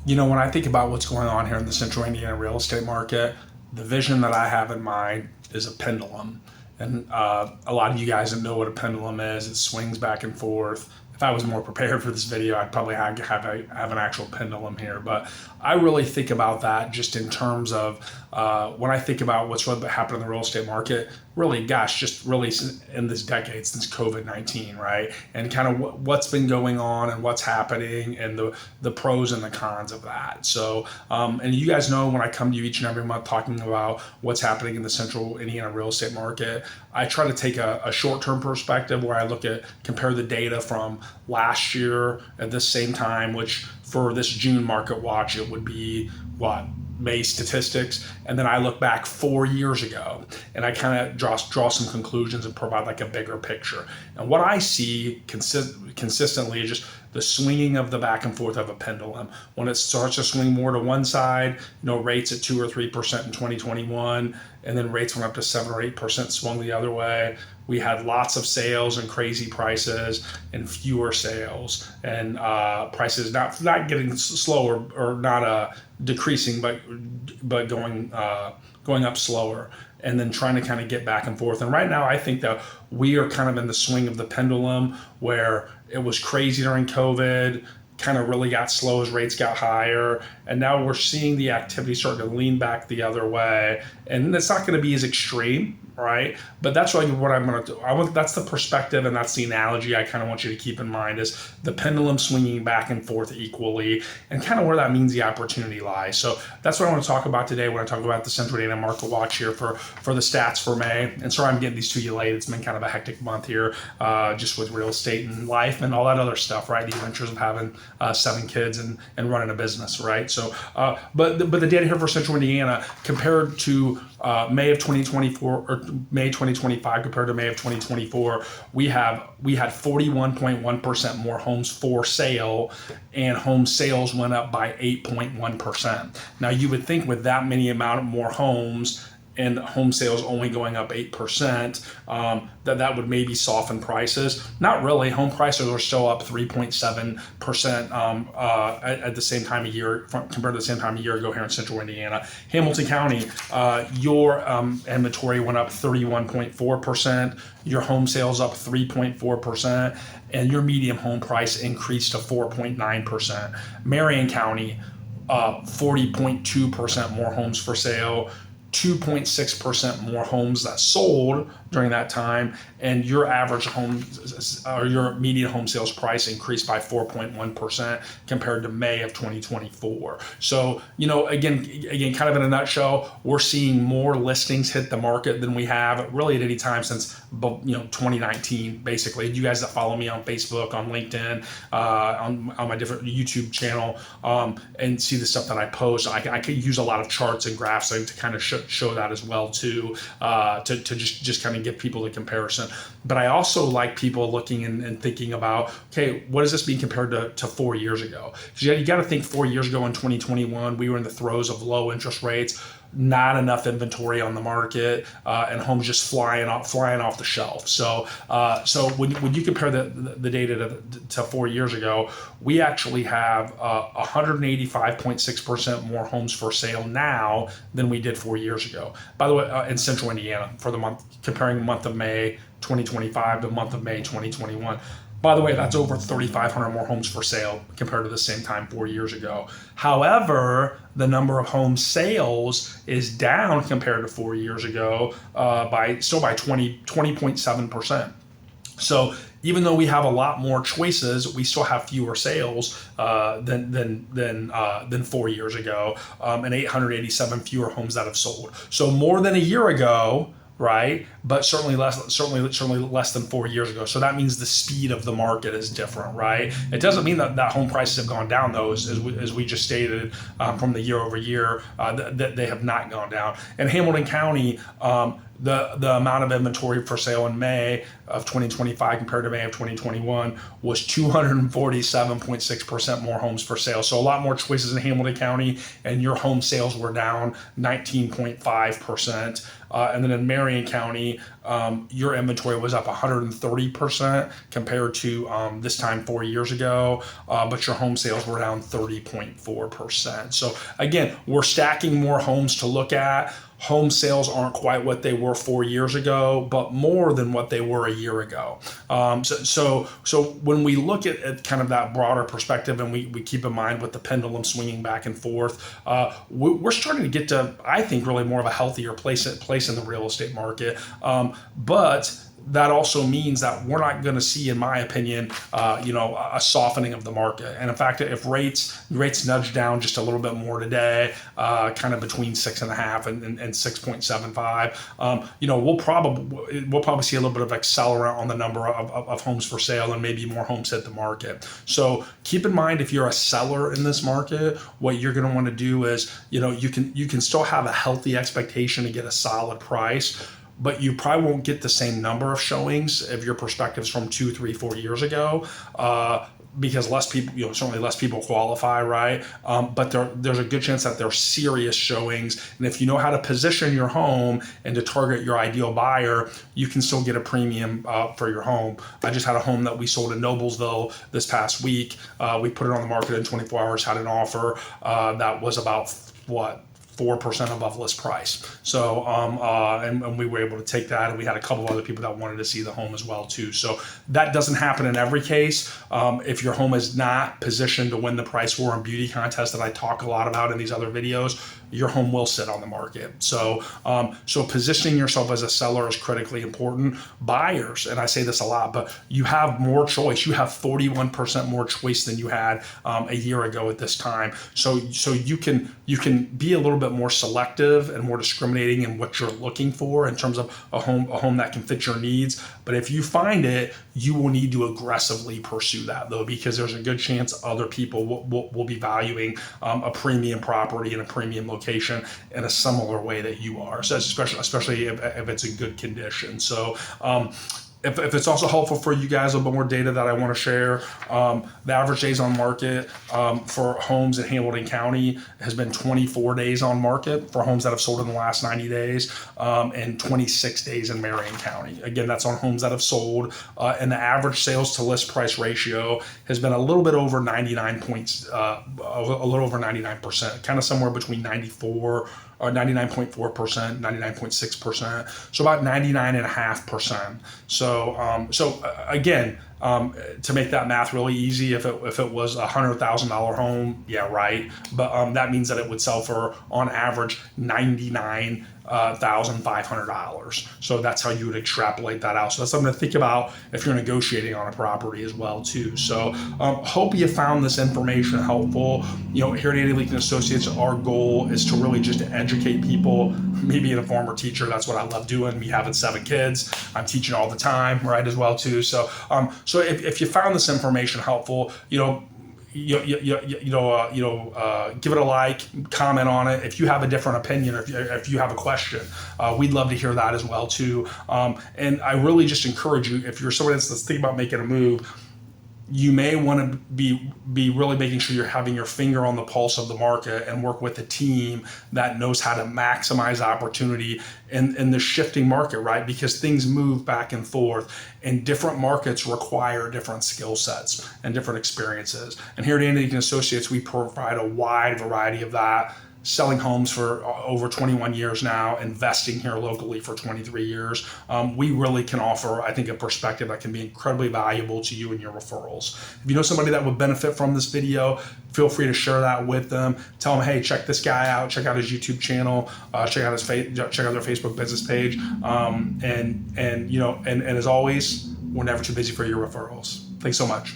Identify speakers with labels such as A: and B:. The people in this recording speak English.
A: When I think about what's going on here in the central Indiana real estate market, the vision that I have in mind is a pendulum. And a lot of you guys don't know what a pendulum is. It swings back and forth. If I was more prepared for this video, I'd probably have an actual pendulum here. But I really think about that just in terms of when I think about what's really happened in the real estate market, really, gosh, just really in this decade since COVID-19, right? And kind of what's been going on and what's happening and the pros and the cons of that. So, and you guys know when I come to you each and every month talking about what's happening in the central Indiana real estate market, I try to take a short-term perspective where I compare the data from last year at this same time, which for this June market watch, it would be what? May statistics, and then I look back 4 years ago and I kind of draw some conclusions and provide like a bigger picture. And what I see consistently is just the swinging of the back and forth of a pendulum. When it starts to swing more to one side, rates at 2 or 3% in 2021, and then rates went up to 7 or 8%, swung the other way. We had lots of sales and crazy prices and fewer sales, and prices not getting slower or not decreasing, but going up slower, and then trying to kind of get back and forth. And right now, I think that we are kind of in the swing of the pendulum where it was crazy during COVID, kind of really got slow as rates got higher, and now we're seeing the activity start to lean back the other way. And it's not going to be as extreme, right? But that's really what I'm going to do. That's the perspective, and that's the analogy I kind of want you to keep in mind, is the pendulum swinging back and forth equally, and kind of where that means the opportunity lies. So that's what I want to talk about today when I talk about the Central Indiana Market Watch here for the stats for May. And sorry I'm getting these to you late. It's been kind of a hectic month here, just with real estate and life and all that other stuff, right? The adventures of having 7 kids and running a business, right? So, but the data here for Central Indiana compared to May of 2024 or May 2025 compared to May of 2024, we had 41.1% more homes for sale, and home sales went up by 8.1%. Now you would think with that many amount of more homes and home sales only going up 8%, that would maybe soften prices. Not really. Home prices are still up 3.7% at the same time compared to the same time a year ago here in Central Indiana. Hamilton County, your inventory went up 31.4%. Your home sales up 3.4%, and your median home price increased to 4.9%. Marion County, 40.2% more homes for sale, 2.6% more homes that sold during that time, and your average home or your median home sales price increased by 4.1% compared to May of 2024. So, again, kind of in a nutshell, we're seeing more listings hit the market than we have really at any time since 2019, basically. You guys that follow me on Facebook, on LinkedIn, on my different YouTube channel, and see the stuff that I post, I could use a lot of charts and graphs to kind of show that as well too, to just kind of give people a comparison. But I also like people looking and thinking about, okay, what does this mean compared to 4 years ago? Because you got to think 4 years ago in 2021, we were in the throes of low interest rates, not enough inventory on the market, and homes just flying off the shelf. So when you compare the data to 4 years ago, we actually have 185.6% more homes for sale now than we did 4 years ago. By the way, in Central Indiana for the month, comparing the month of May 2025 to the month of May 2021. By the way, that's over 3,500 more homes for sale compared to the same time 4 years ago. However, the number of home sales is down compared to 4 years ago by 20.7%. So even though we have a lot more choices, we still have fewer sales than 4 years ago, and 887 fewer homes that have sold. So more than a year ago, right? But certainly less than 4 years ago. So that means the speed of the market is different, right? It doesn't mean that home prices have gone down, though, as we just stated from the year over year, that they have not gone down. In Hamilton County, the amount of inventory for sale in May of 2025 compared to May of 2021 was 247.6% more homes for sale. So a lot more choices in Hamilton County, and your home sales were down 19.5%. And then in Marion County, your inventory was up 130% compared to this time 4 years ago, but your home sales were down 30.4%. So again, we're stacking more homes to look at. Home sales aren't quite what they were 4 years ago, but more than what they were a year ago. So when we look at kind of that broader perspective, and we keep in mind with the pendulum swinging back and forth, we're starting to get to, I think, really more of a healthier place in the real estate market. But that also means that we're not going to see, in my opinion, a softening of the market. And in fact, if rates nudge down just a little bit more today, kind of between 6.5 and 6.75, we'll probably see a little bit of accelerant on the number of homes for sale, and maybe more homes hit the market. So keep in mind, if you're a seller in this market, what you're going to want to do is, you can still have a healthy expectation to get a solid price, but you probably won't get the same number of showings if your perspective's from 2, 3, 4 years ago, because less people, certainly less people qualify, right? But there's a good chance that they're serious showings, and if you know how to position your home and to target your ideal buyer, you can still get a premium for your home. I just had a home that we sold in Noblesville this past week. We put it on the market in 24 hours, had an offer that was about 4% above list price. So, and we were able to take that, and we had a couple of other people that wanted to see the home as well too. So that doesn't happen in every case. If your home is not positioned to win the price war and beauty contest that I talk a lot about in these other videos, your home will sit on the market. So, positioning yourself as a seller is critically important. Buyers, and I say this a lot, but you have more choice. You have 41% more choice than you had a year ago at this time. So you can be a little bit more selective and more discriminating in what you're looking for in terms of a home that can fit your needs. But if you find it, you will need to aggressively pursue that, though, because there's a good chance other people will be valuing a premium property in a premium location in a similar way that you are. So especially if it's in good condition. So if it's also helpful for you guys, a little bit more data that I want to share. The average days on market for homes in Hamilton County has been 24 days on market for homes that have sold in the last 90 days, and 26 days in Marion County. Again, that's on homes that have sold, and the average sales to list price ratio has been a little bit over 99 points, a little over 99%, kind of somewhere between 94 or 99.4%, 99.6%, so about 99.5%. So again, to make that math really easy, if it was a $100,000 home, yeah, right. But that means that it would sell for, on average, $99,500. So that's how you would extrapolate that out. So that's something to think about if you're negotiating on a property as well too. So hope you found this information helpful. Here at Indecision Associates, our goal is to really just to educate people. Me being a former teacher, that's what I love doing. Me having 7 kids, I'm teaching all the time, right, as well too. So if you found this information helpful, give it a like, comment on it. If you have a different opinion, or if you have a question, we'd love to hear that as well too. And I really just encourage you, if you're somebody that's thinking about making a move, you may want to be really making sure you're having your finger on the pulse of the market and work with a team that knows how to maximize opportunity in the shifting market, right? Because things move back and forth, and different markets require different skill sets and different experiences. And here at Indecision Associates, we provide a wide variety of that. Selling homes for over 21 years now, investing here locally for 23 years. We really can offer, I think, a perspective that can be incredibly valuable to you and your referrals. If you know somebody that would benefit from this video, feel free to share that with them. Tell them, hey, check this guy out. Check out his YouTube channel. Check out their Facebook business page. And as always, we're never too busy for your referrals. Thanks so much.